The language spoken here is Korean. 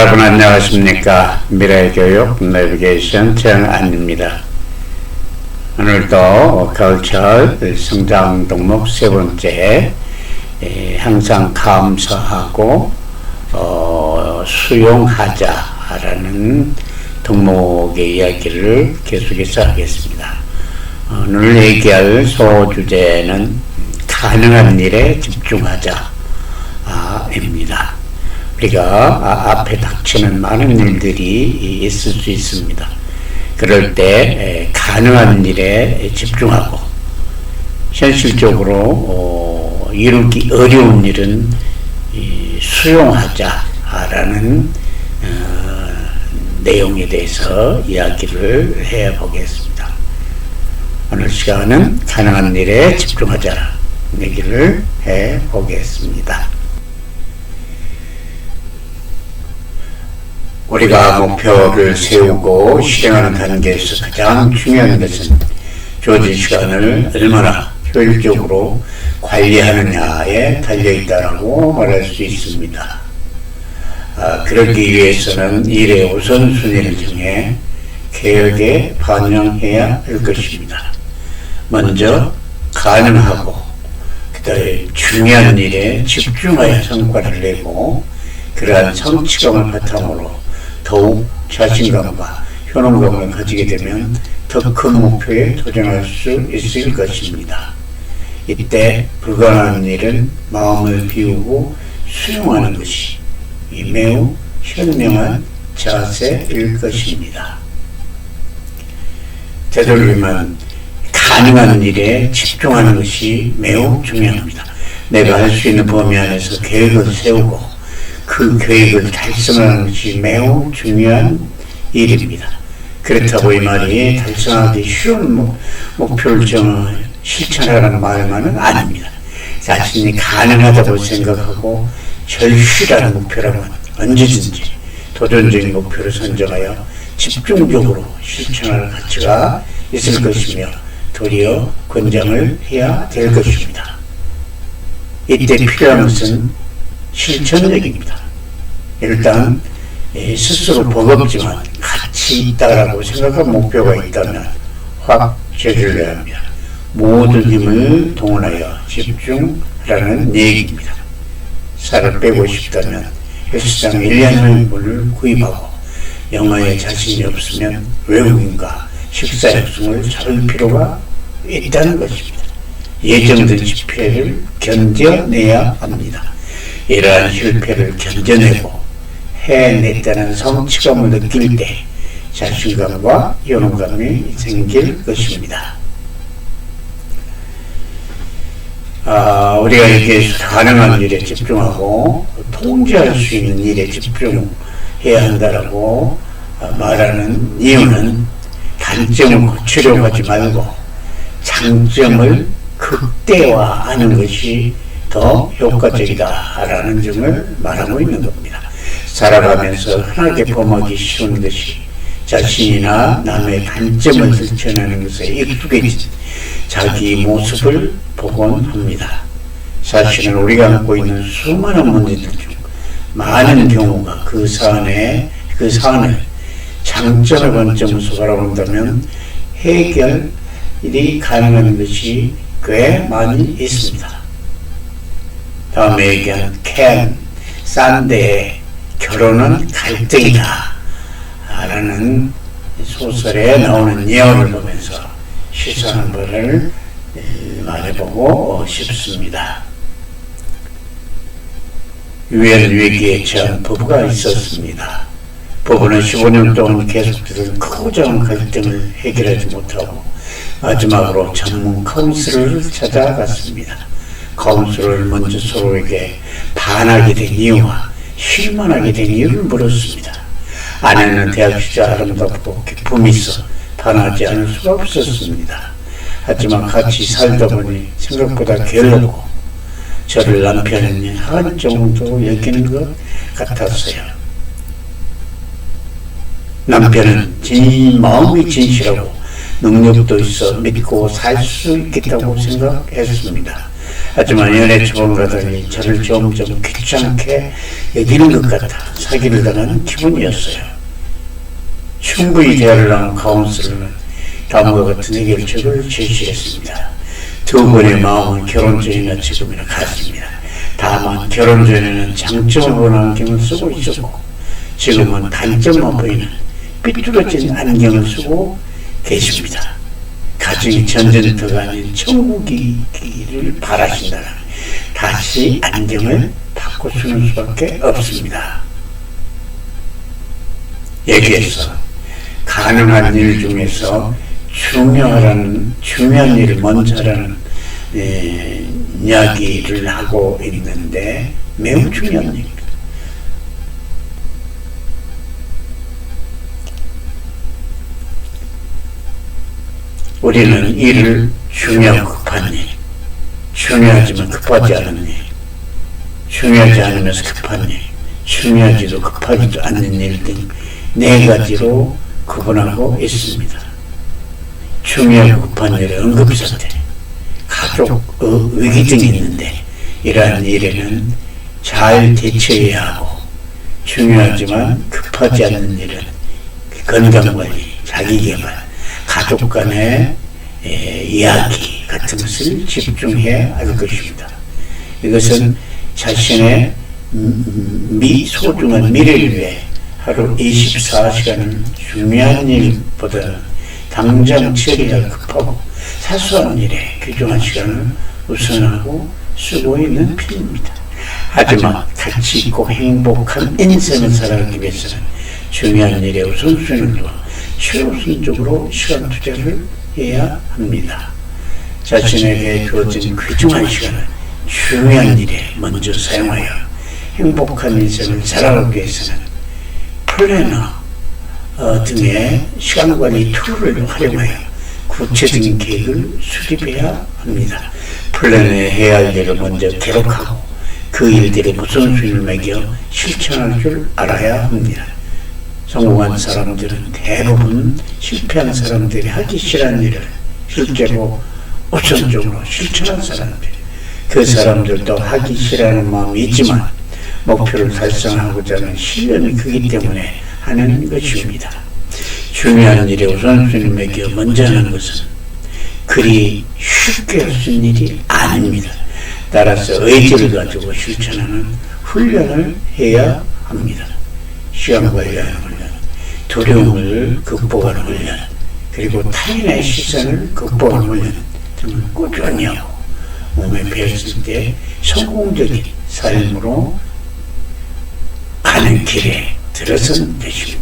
여러분 안녕하십니까. 미래교육 내비게이션 정안입니다. 오늘도 가을철 성장 덕목 세 번째, 항상 감사하고 수용하자라는 덕목의 이야기를 계속해서 하겠습니다. 오늘 얘기할 소주제는 가능한 일에 집중하자입니다. 우리가 앞에 닥치는 많은 일들이 있을 수 있습니다. 그럴 때 가능한 일에 집중하고 현실적으로 이루기 어려운 일은 수용하자라는 내용에 대해서 이야기를 해보겠습니다. 오늘 시간은 가능한 일에 집중하자라는 얘기를 해보겠습니다. 우리가 목표를 세우고 실행하는 단계에서 가장 중요한 것은 주어진 시간을 얼마나 효율적으로 관리하느냐에 달려있다고 말할 수 있습니다. 그러기 위해서는 일의 우선순위를 정해 계획에 반영해야 할 것입니다. 먼저 가능하고 그다음에 중요한 일에 집중하여 성과를 내고 그러한 성취감을 바탕으로 더욱 자신감과 효능감을 가지게 되면 더 큰 목표에 도전할 수 있을 것입니다. 이때 불가능한 일은 마음을 비우고 수용하는 것이 매우 현명한 자세일 것입니다. 되도록이면 가능한 일에 집중하는 것이 매우 중요합니다. 내가 할 수 있는 범위 안에서 계획을 세우고 그 계획을 달성하는 것이 매우 중요한 일입니다. 그렇다고 이 말이 달성하기 쉬운 목표를 실천하라는 말만은 아닙니다. 자신이 가능하다고 생각하고 절실한 목표라면 언제든지 도전적인 목표를 선정하여 집중적으로 실천할 가치가 있을 것이며 도리어 권장을 해야 될 것입니다. 이때 필요한 것은 실천력입니다. 일단 스스로 버겁지만 가치 있다라고 생각한 목표가 있다면 확 저질러야 합니다. 모든 힘을 동원하여 집중하라는 얘기입니다. 살을 빼고 싶다면 헬스장 1년을 구입하고 영어에 자신이 없으면 외국인과 식사 약속을 잡을 필요가 있다는 것입니다. 예정된 실패를 견뎌내야 합니다. 이러한 실패를 견뎌내고 해냈다는 성취감을 느낄 때 자신감과 효능감이 생길 것입니다. 우리가 이렇게 가능한 일에 집중하고 통제할 수 있는 일에 집중해야 한다라고 말하는 이유는 단점을 고치려고 하지 말고 장점을 극대화하는 것이 더 효과적이다라는 점을 말하고 있는 겁니다. 살아가면서 흔하게 범하기 쉬운 것이 자신이나 남의 단점을 들춰내는 것에 익숙해진 자기 모습을 보곤 합니다. 사실은 우리가 갖고 있는 수많은 문제들 중 많은 경우가 그 사안을 장점의 관점에서 바라본다면 해결이 가능한 것이 꽤 많이 있습니다. 다음에 얘기한 캔 산데의 결혼은 갈등이다 라는 소설에 나오는 예언을 보면서 시사하는 바를 말해보고 싶습니다. 유엔 위기에 처한 부부가 있었습니다. 부부는 15년 동안 계속되던 크고 작은 갈등을 해결하지 못하고 마지막으로 전문 카운슬러를 찾아갔습니다. 카운슬러를 먼저 서로에게 반하게 된 이유와 실망하게 된 이유를 물었습니다. 아내는 대학 시절 아름답고 기품이 있어 반하지 않을 수가 없었습니다. 하지만 같이 살다 보니 생각보다 게으르고 저를 남편이 한 정도 여기는 것 같았어요. 남편은 마음이 진실하고 능력도 있어 믿고 살 수 있겠다고 생각했습니다. 하지만 연애 초반과 달리 저를 점점 귀찮게 여기는 것 같아 사기를 당하는 기분이었어요. 충분히 대화를 나눈 카운슬러는 다음과 같은 해결책을 제시했습니다. 두 분의 마음은 결혼 전이나 지금이나 같습니다. 다만 결혼 전에는 장점을 보는 안경을 쓰고 있었고 지금은 단점만 보이는 삐뚤어진 안경을 쓰고 계십니다. 가정이 전쟁터가 아닌 천국이기를 바라신다면 다시 안경을 바꿔 쓰는 수밖에 없습니다. 여기에서 가능한 일 중에서 중요한 일을 먼저 하라는 이야기를 하고 있는데 매우 중요한 얘기입니다. 우리는 일을 중요하고 급한 일, 중요하지만 급하지 않은 일, 중요하지 않으면서 급한 일, 중요하지도 급하지도 않는 일 등 네 가지로 구분하고 있습니다. 중요하고 급한 일은 응급사태, 가족 위기 등이 있는데 이러한 일에는 잘 대처해야 하고 중요하지만 급하지 않는 일은 건강관리, 자기개발, 가족 간의 이야기 같은 것을 집중해야 할 것입니다. 이것은 자신의 소중한 미래를 위해 하루 24시간을 중요한 일보다 당장 처리할 급하고 사소한 일에 귀중한 시간을 우선하고 쓰고 있는 편입니다. 하지만 가치 있고 행복한 인생을 살아가기 위해서는 중요한 일에 우선순위를 두어 최우선적으로 시간 투자를 해야 합니다. 자신에게 주어진 귀중한 시간을 중요한 일에 먼저 사용하여 행복한 인생을 살아가기 위해서는 플래너 등의 시간관리 툴을 활용하여 구체적인 계획을 수립해야 합니다. 플래너에 해야 할 일을 먼저 기록하고 그 일들이 우선순위를 매겨 실천할 줄 알아야 합니다. 성공한 사람들은 대부분 실패한 사람들이 하기 싫어하는 일을 실제로 우선적으로 실천한 사람들, 그 사람들도 하기 싫어하는 마음이 있지만 목표를 달성하고자 하는 신념이 크기 때문에 하는 것입니다. 중요한 일에 우선순위를 매겨 먼저 하는 것은 그리 쉽게 할 수 있는 일이 아닙니다. 따라서 의지를 가지고 실천하는 훈련을 해야 합니다. 시간 관리하는 훈련, 두려움을 극복하는 훈련, 그리고 타인의 시선을 극복하는 훈련 등을 꾸준히 하고 몸에 배웠을 때 성공적인 삶으로 가는 길에 들어선 것입니다.